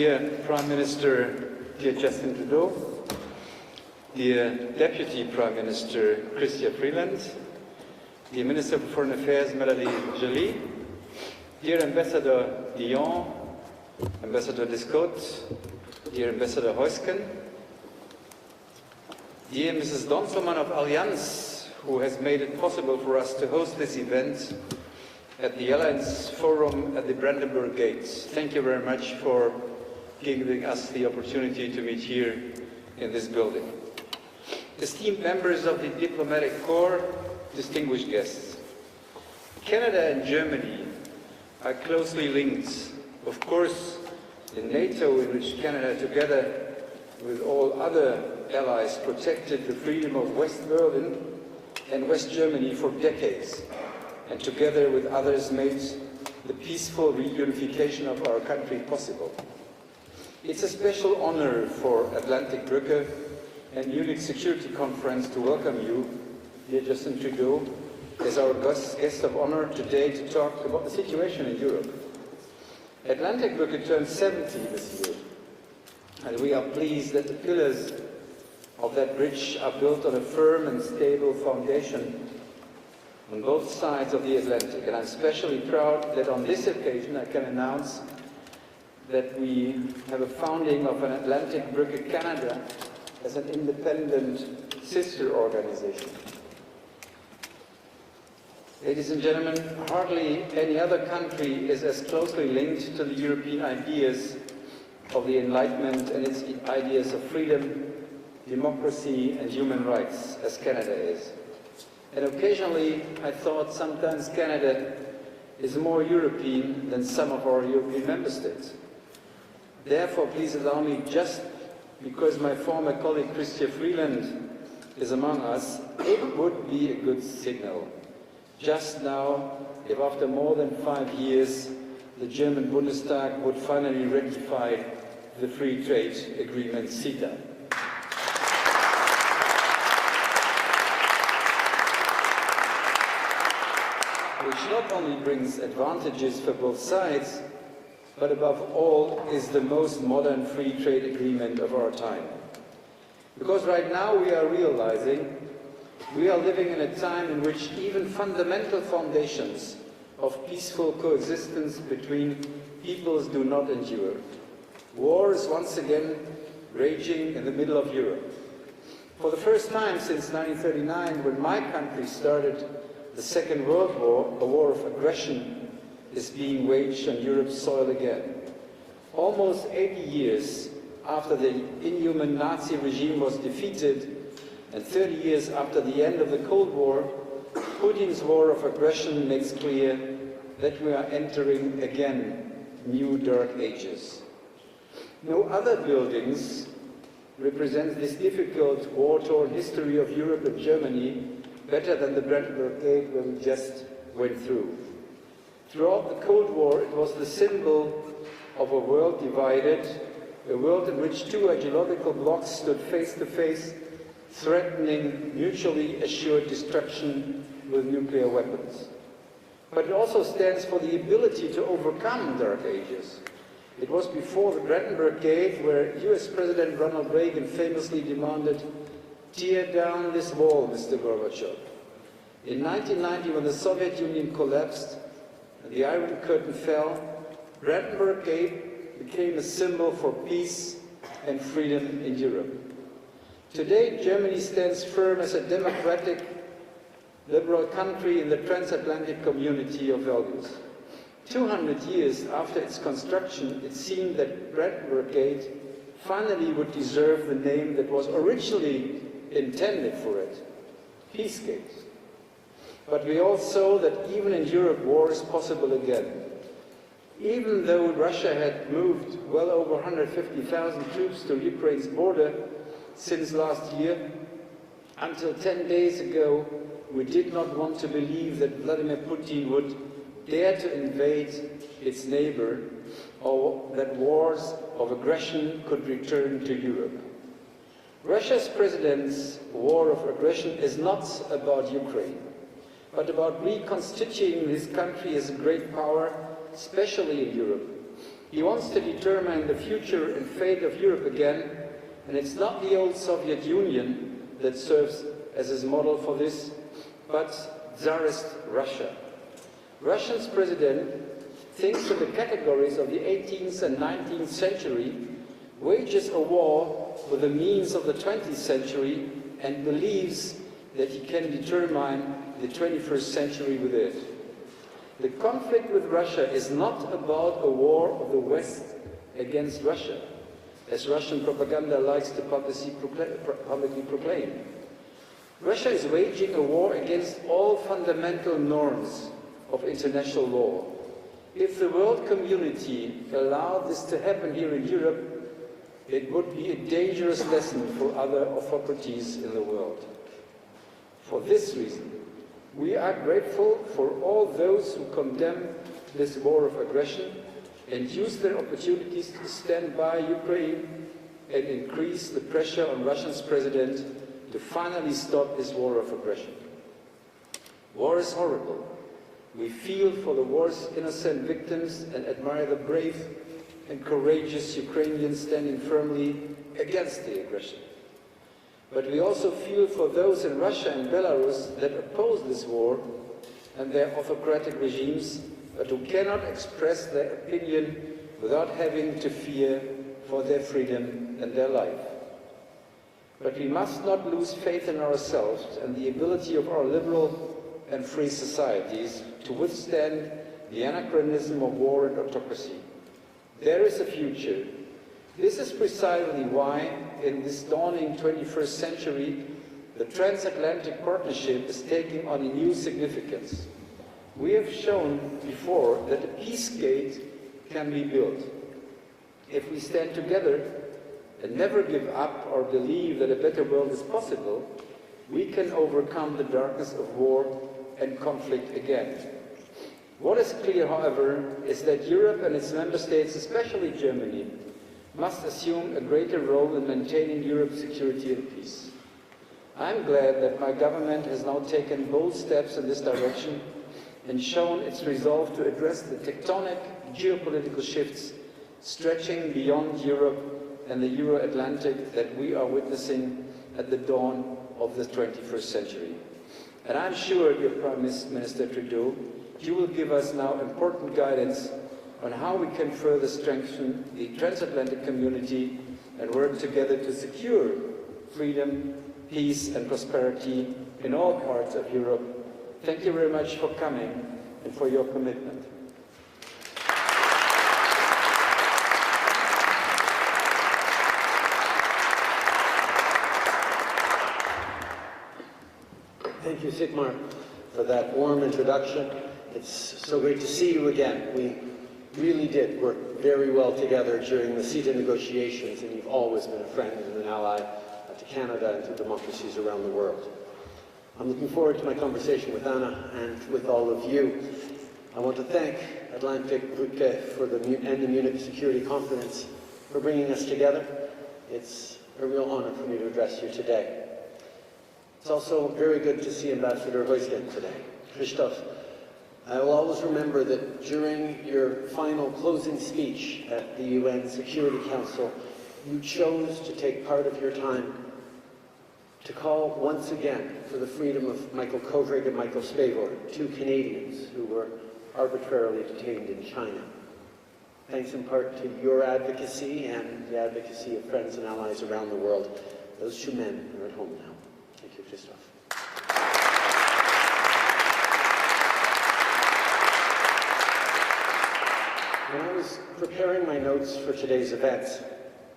dear Prime Minister, dear Justin Trudeau, dear Deputy Prime Minister Chrystia Freeland, dear Minister for Foreign Affairs Melanie Joly, dear Ambassador Dion, Ambassador Descotes, dear Ambassador Heusken, dear Mrs. Donselmann of Allianz, who has made it possible for us to host this event at the Alliance Forum at the Brandenburg Gate. Thank you very much for giving us the opportunity to meet here in this building. Esteemed members of the Diplomatic Corps, distinguished guests, Canada and Germany are closely linked. Of course, in NATO, in which Canada, together with all other allies, protected the freedom of West Berlin and West Germany for decades, and together with others made the peaceful reunification of our country possible. It's a special honor for Atlantik-Brückeat and Munich Security Conference to welcome you, dear Justin Trudeau, as our guest of honor today to talk about the situation in Europe. Atlantik-Brückeat turns 70 this year, and we are pleased that the pillars of that bridge are built on a firm and stable foundation on both sides of the Atlantic. And I'm especially proud that on this occasion I can announce that we have a founding of an Atlantik-Brückeat Canada as an independent sister organization. Ladies and gentlemen, hardly any other country is as closely linked to the European ideas of the Enlightenment and its ideas of freedom, democracy and human rights as Canada is. And occasionally I thought sometimes Canada is more European than some of our European member states. Therefore, please allow me, just because my former colleague Chrystia Freeland is among us, it would be a good signal just now if after more than 5 years the German Bundestag would finally ratify the free trade agreement CETA. Which not only brings advantages for both sides, but above all is the most modern free trade agreement of our time. Because right now we are realizing we are living in a time in which even fundamental foundations of peaceful coexistence between peoples do not endure. War is once again raging in the middle of Europe. For the first time since 1939, when my country started the Second World War, a war of aggression is being waged on Europe's soil again. Almost 80 years after the inhuman Nazi regime was defeated, and 30 years after the end of the Cold War, Putin's war of aggression makes clear that we are entering again new dark ages. No other buildings represent this difficult war-torn history of Europe and Germany better than the Brandenburg Gate where we just went through. Throughout the Cold War, it was the symbol of a world divided, a world in which two ideological blocs stood face to face, threatening mutually assured destruction with nuclear weapons. But it also stands for the ability to overcome dark ages. It was before the Atlantik Gate where US President Ronald Reagan famously demanded, "Tear down this wall, Mr. Gorbachev." In 1990, when the Soviet Union collapsed and the Iron Curtain fell, Atlantik Gate became a symbol for peace and freedom in Europe. Today, Germany stands firm as a democratic, liberal country in the transatlantic community of values. 200 years after its construction, it seemed that Brandenburg Gate finally would deserve the name that was originally intended for it, Peace Gate. But we all saw that even in Europe, war is possible again. Even though Russia had moved well over 150,000 troops to Ukraine's border since last year, until 10 days ago, we did not want to believe that Vladimir Putin would dare to invade its neighbor, or that wars of aggression could return to Europe. Russia's president's war of aggression is not about Ukraine, but about reconstituting this country as a great power, especially in Europe. He wants to determine the future and fate of Europe again, and it's not the old Soviet Union that serves as his model for this, but Tsarist Russia. Russia's president thinks in the categories of the 18th and 19th century, wages a war with the means of the 20th century, and believes that he can determine the 21st century with it. The conflict with Russia is not about a war of the West against Russia, as Russian propaganda likes to publicly proclaim. Russia is waging a war against all fundamental norms of international law. If the world community allowed this to happen here in Europe, it would be a dangerous lesson for other authorities in the world. For this reason, we are grateful for all those who condemn this war of aggression and use their opportunities to stand by Ukraine and increase the pressure on Russia's president to finally stop this war of aggression. War is horrible. We feel for the war's innocent victims and admire the brave and courageous Ukrainians standing firmly against the aggression. But we also feel for those in Russia and Belarus that oppose this war and their autocratic regimes, but who cannot express their opinion without having to fear for their freedom and their life. But we must not lose faith in ourselves and the ability of our liberal and free societies to withstand the anachronism of war and autocracy. There is a future. This is precisely why, in this dawning 21st century, the transatlantic partnership is taking on a new significance. We have shown before that a peace gate can be built. If we stand together and never give up or believe that a better world is possible, we can overcome the darkness of war and conflict again. What is clear, however, is that Europe and its member states, especially Germany, must assume a greater role in maintaining Europe's security and peace. I am glad that my government has now taken bold steps in this direction and shown its resolve to address the tectonic geopolitical shifts stretching beyond Europe and the Euro-Atlantic that we are witnessing at the dawn of the 21st century. And I'm sure, dear Prime Minister Trudeau, you will give us now important guidance on how we can further strengthen the transatlantic community and work together to secure freedom, peace and prosperity in all parts of Europe. Thank you very much for coming and for your commitment. Thank you, Sigmar, for that warm introduction. It's so great to see you again. We really did work very well together during the CETA negotiations, and you've always been a friend and an ally to Canada and to democracies around the world. I'm looking forward to my conversation with Anna and with all of you. I want to thank Atlantik-Brückeat and the Munich Security Conference for bringing us together. It's a real honor for me to address you today. It's also very good to see Ambassador Heusgen today. Christoph, I will always remember that during your final closing speech at the UN Security Council, you chose to take part of your time to call once again for the freedom of Michael Kovrig and Michael Spavor, two Canadians who were arbitrarily detained in China. Thanks in part to your advocacy and the advocacy of friends and allies around the world, those two men are at home now. Thank you, Christoph. When I was preparing my notes for today's events,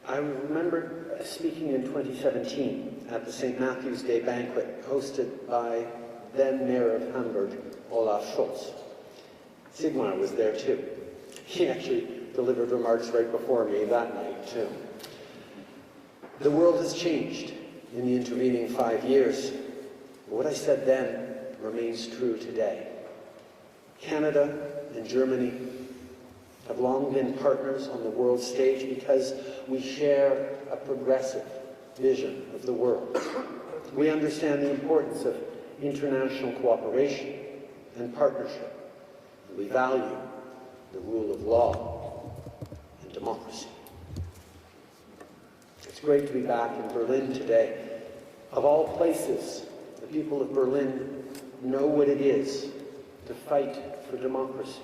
I remembered speaking in 2017 at the St. Matthew's Day banquet hosted by then Mayor of Hamburg, Olaf Scholz. Sigmar was there too. He actually delivered remarks right before me that night too. The world has changed in the intervening 5 years. What I said then remains true today. Canada and Germany have long been partners on the world stage because we share a progressive vision of the world. We understand the importance of international cooperation and partnership. We value the rule of law. and democracy. It's great to be back in Berlin today. Of all places, the people of Berlin know what it is to fight for democracy.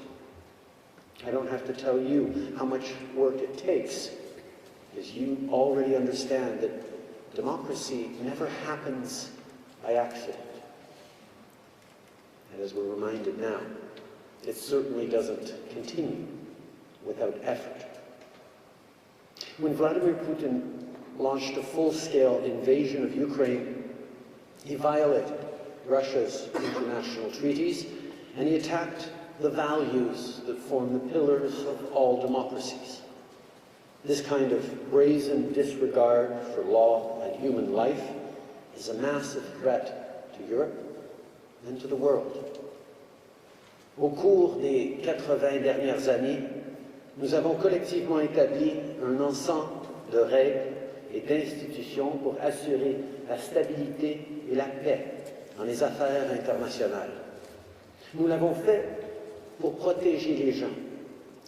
I don't have to tell you how much work it takes, because you already understand that democracy never happens by accident. And as we're reminded now, it certainly doesn't continue without effort. When Vladimir Putin launched a full-scale invasion of Ukraine, he violated Russia's international treaties, and he attacked the values that form the pillars of all democracies. This kind of brazen disregard for law and human life is a massive threat to Europe and to the world. Au cours des 80 dernières années, nous avons collectivement établi un ensemble de règles et d'institutions pour assurer la stabilité et la paix dans les affaires internationales. Nous l'avons fait pour protéger les gens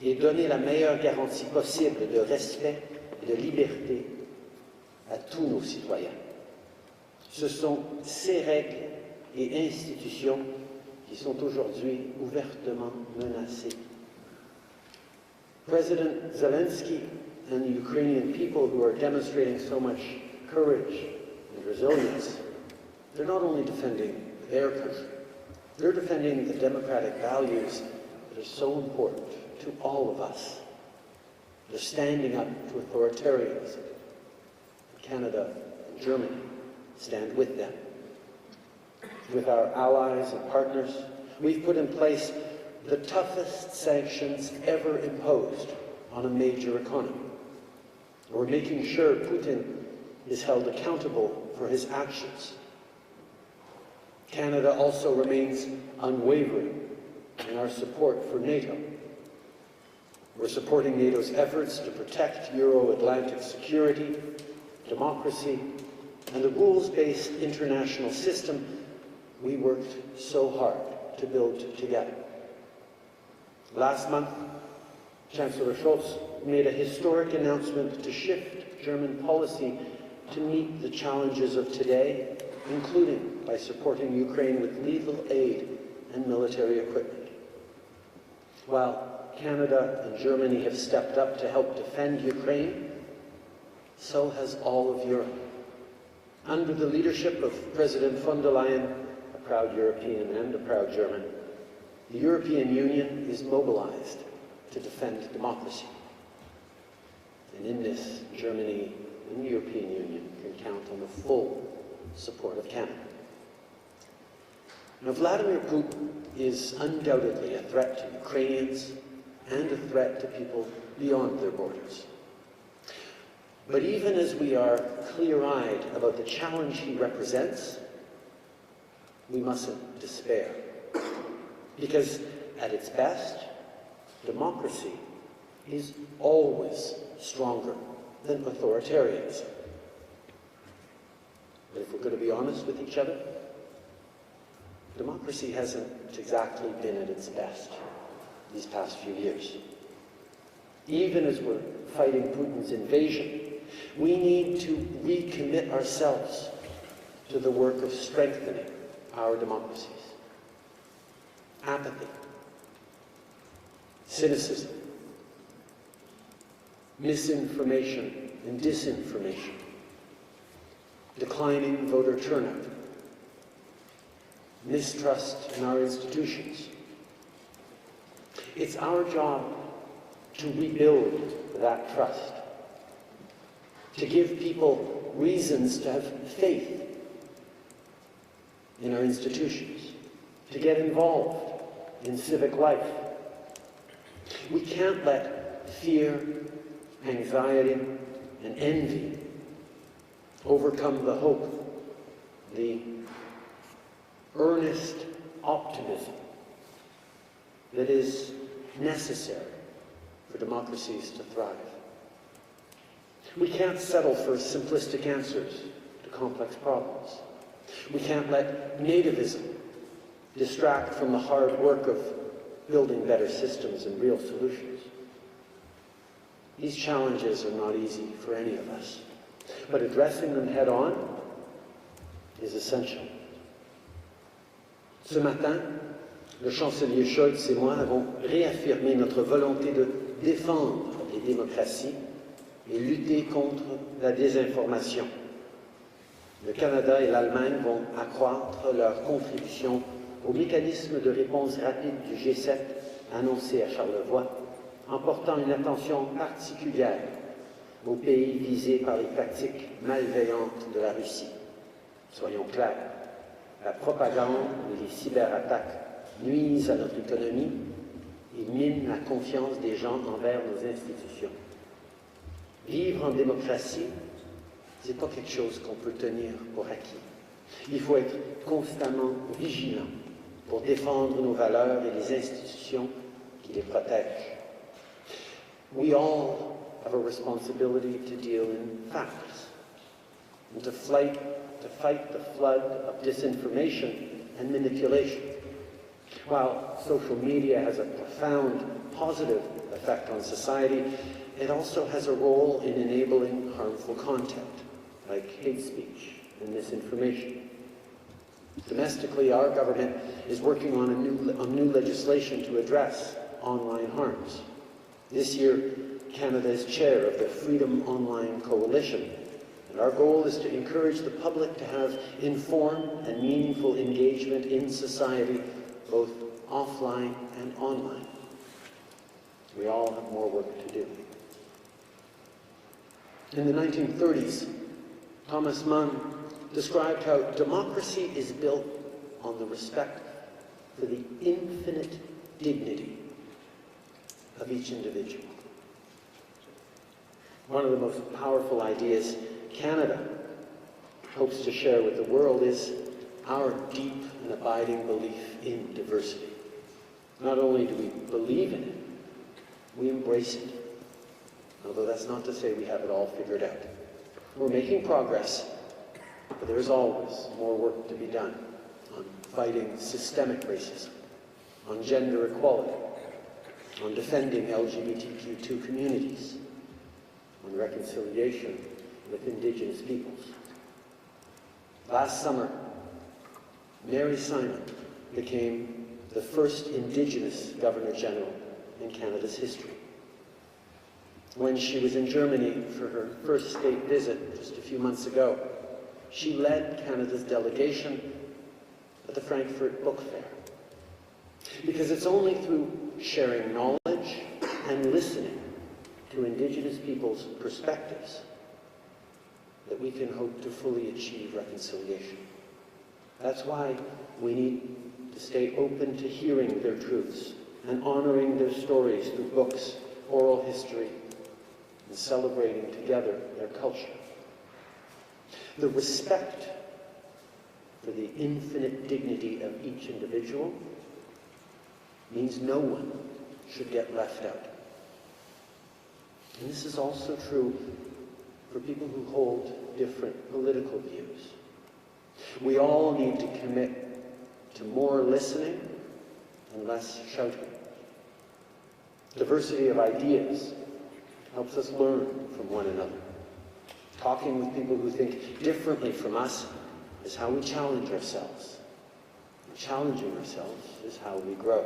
et donner la meilleure garantie possible de respect et de liberté à tous nos citoyens. Ce sont ces règles et institutions qui sont aujourd'hui ouvertement menacées. President Zelenskyy and the Ukrainian people who are demonstrating so much courage and resilience, they're not only defending their country, they're defending the democratic values that are so important to all of us. They're standing up to authoritarianism. Canada and Germany stand with them. With our allies and partners, we've put in place the toughest sanctions ever imposed on a major economy. We're making sure Putin is held accountable for his actions. Canada also remains unwavering in our support for NATO. We're supporting NATO's efforts to protect Euro-Atlantic security, democracy, and the rules-based international system we worked so hard to build together. Last month, Chancellor Scholz made a historic announcement to shift German policy to meet the challenges of today, including by supporting Ukraine with lethal aid and military equipment. While Canada and Germany have stepped up to help defend Ukraine, so has all of Europe. Under the leadership of President von der Leyen, a proud European and a proud German, the European Union is mobilized to defend democracy. And in this, Germany and the European Union can count on the full support of Canada. Now, Vladimir Putin is undoubtedly a threat to Ukrainians and a threat to people beyond their borders. But even as we are clear-eyed about the challenge he represents, we mustn't despair. Because at its best, democracy is always stronger than authoritarianism. But if we're going to be honest with each other, democracy hasn't exactly been at its best these past few years. Even as we're fighting Putin's invasion, we need to recommit ourselves to the work of strengthening our democracies. Apathy, cynicism, misinformation and disinformation, declining voter turnout, mistrust in our institutions. It's our job to rebuild that trust, to give people reasons to have faith in our institutions, to get involved in civic life. We can't let fear, anxiety, and envy overcome the hope, the earnest optimism that is necessary for democracies to thrive. We can't settle for simplistic answers to complex problems. We can't let nativism distract from the hard work of building better systems and real solutions. These challenges are not easy for any of us, but addressing them head-on is essential. Ce matin, le chancelier Scholz et moi avons réaffirmé notre volonté de défendre les démocraties et lutter contre la désinformation. Le Canada et l'Allemagne vont accroître leur contribution au mécanisme de réponse rapide du G7 annoncé à Charlevoix, en portant une attention particulière aux pays visés par les pratiques malveillantes de la Russie. Soyons clairs, la propagande et les cyberattaques nuisent à notre économie et minent la confiance des gens envers nos institutions. Vivre en démocratie, ce n'est pas quelque chose qu'on peut tenir pour acquis. Il faut être constamment vigilant pour défendre nos valeurs et les institutions qui les protègent. We all have a responsibility to deal in facts and to fight the flood of disinformation and manipulation. While social media has a profound positive effect on society, it also has a role in enabling harmful content, like hate speech and misinformation. Domestically, our government is working on new legislation to address online harms. This year, Canada is chair of the Freedom Online Coalition, and our goal is to encourage the public to have informed and meaningful engagement in society, both offline and online. We all have more work to do. In the 1930s, Thomas Mann described how democracy is built on the respect for the infinite dignity of each individual. One of the most powerful ideas Canada hopes to share with the world is our deep and abiding belief in diversity. Not only do we believe in it, we embrace it. Although that's not to say we have it all figured out. We're making progress, but there's always more work to be done on fighting systemic racism, on gender equality, on defending LGBTQ2 communities, on reconciliation with Indigenous peoples. Last summer, Mary Simon became the first Indigenous Governor-General in Canada's history. When she was in Germany for her first state visit just a few months ago, she led Canada's delegation at the Frankfurt Book Fair. Because it's only through sharing knowledge and listening to Indigenous people's perspectives that we can hope to fully achieve reconciliation. That's why we need to stay open to hearing their truths and honoring their stories through books, oral history, and celebrating together their culture. The respect for the infinite dignity of each individual means no one should get left out. And this is also true for people who hold different political views. We all need to commit to more listening and less shouting. Diversity of ideas helps us learn from one another. Talking with people who think differently from us is how we challenge ourselves. And challenging ourselves is how we grow.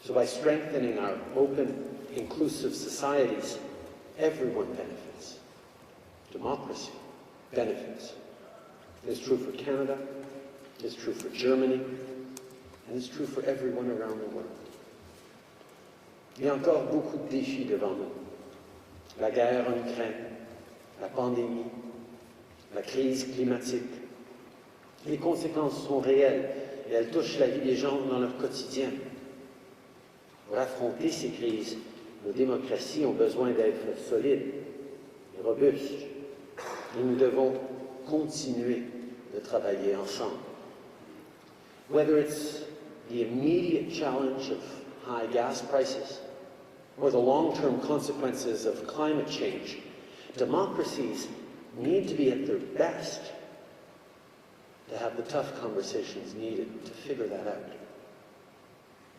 So by strengthening our open, inclusive societies, everyone benefits. Democracy benefits. It's true for Canada, it's true for Germany, and it's true for everyone around the world. Il y a encore beaucoup de défis devant nous. La guerre en Ukraine, la pandémie, la crise climatique. Les conséquences sont réelles et elles touchent la vie des gens dans leur quotidien. Pour affronter ces crises, nos démocraties ont besoin d'être solides et robustes. Et nous devons continuer de travailler ensemble. Whether it's the immediate challenge of high gas prices or the long-term consequences of climate change, democracies need to be at their best to have the tough conversations needed to figure that out.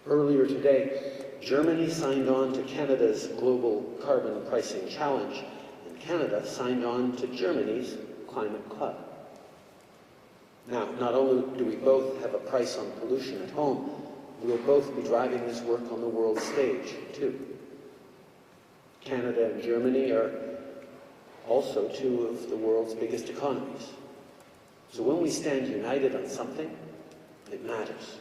Earlier today, Germany signed on to Canada's Global Carbon Pricing Challenge, and Canada signed on to Germany's Climate Club. Now, not only do we both have a price on pollution at home, we'll both be driving this work on the world stage, too. Canada and Germany are also two of the world's biggest economies. So when we stand united on something, it matters.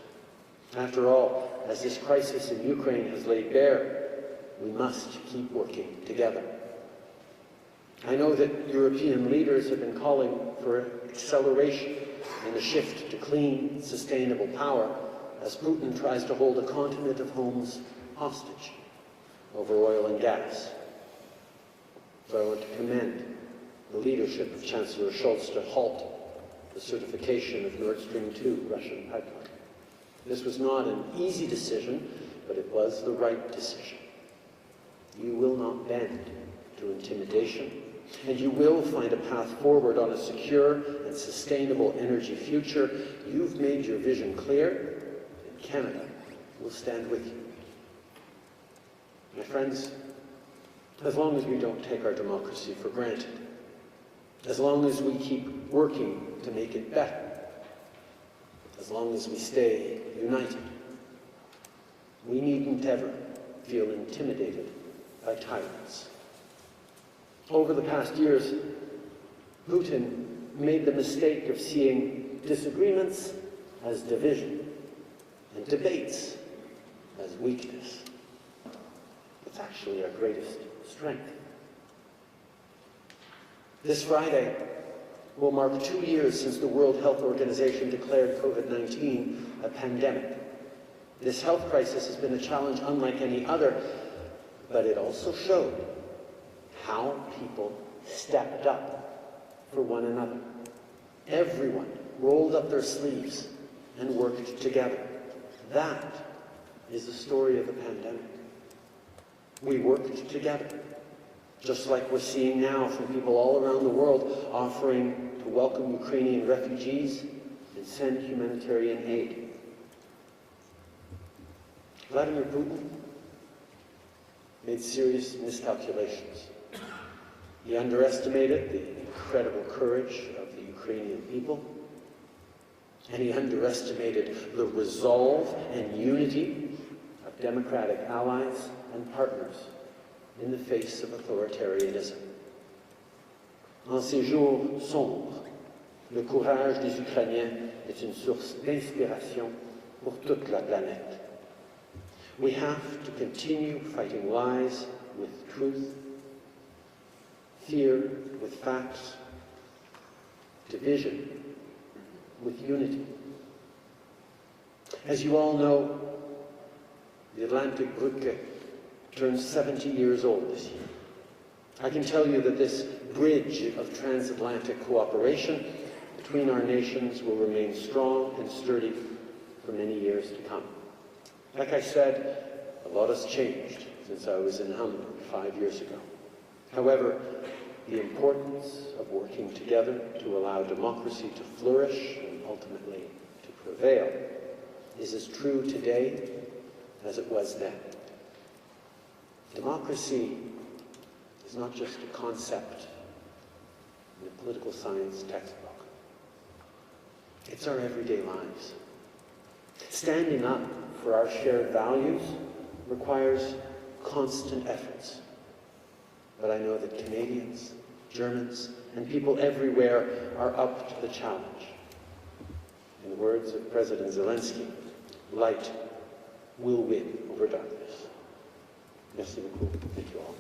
After all, as this crisis in Ukraine has laid bare, we must keep working together. I know that European leaders have been calling for acceleration in the shift to clean, sustainable power as Putin tries to hold a continent of homes hostage over oil and gas. So I want to commend the leadership of Chancellor Scholz to halt the certification of Nord Stream 2 Russian pipeline. This was not an easy decision, but it was the right decision. You will not bend to intimidation, and you will find a path forward on a secure and sustainable energy future. You've made your vision clear, and Canada will stand with you. My friends, as long as we don't take our democracy for granted, as long as we keep working to make it better, as long as we stay united, we needn't ever feel intimidated by tyrants. Over the past years, Putin made the mistake of seeing disagreements as division and debates as weakness. It's actually our greatest strength. This Friday will mark 2 years since the World Health Organization declared COVID-19 a pandemic. This health crisis has been a challenge unlike any other, but it also showed how people stepped up for one another. Everyone rolled up their sleeves and worked together. That is the story of the pandemic. We worked together, just like we're seeing now from people all around the world offering to welcome Ukrainian refugees and send humanitarian aid. Vladimir Putin made serious miscalculations. He underestimated the incredible courage of the Ukrainian people, and he underestimated the resolve and unity of democratic allies and partners in the face of authoritarianism. En ces jours sombres, le courage des Ukrainiens est une source d'inspiration pour toute la planète. We have to continue fighting lies with truth, fear with facts, division with unity. As you all know, the Atlantik-Brückeat turns 70 years old this year. I can tell you that this bridge of transatlantic cooperation between our nations will remain strong and sturdy for many years to come. Like I said, a lot has changed since I was in Hamburg 5 years ago. However, the importance of working together to allow democracy to flourish and ultimately to prevail is as true today as it was then. Democracy is not just a concept in a political science textbook. It's our everyday lives. Standing up for our shared values requires constant efforts. But I know that Canadians, Germans, and people everywhere are up to the challenge. In the words of President Zelenskyy, light will win over darkness. Merci beaucoup. Thank you all.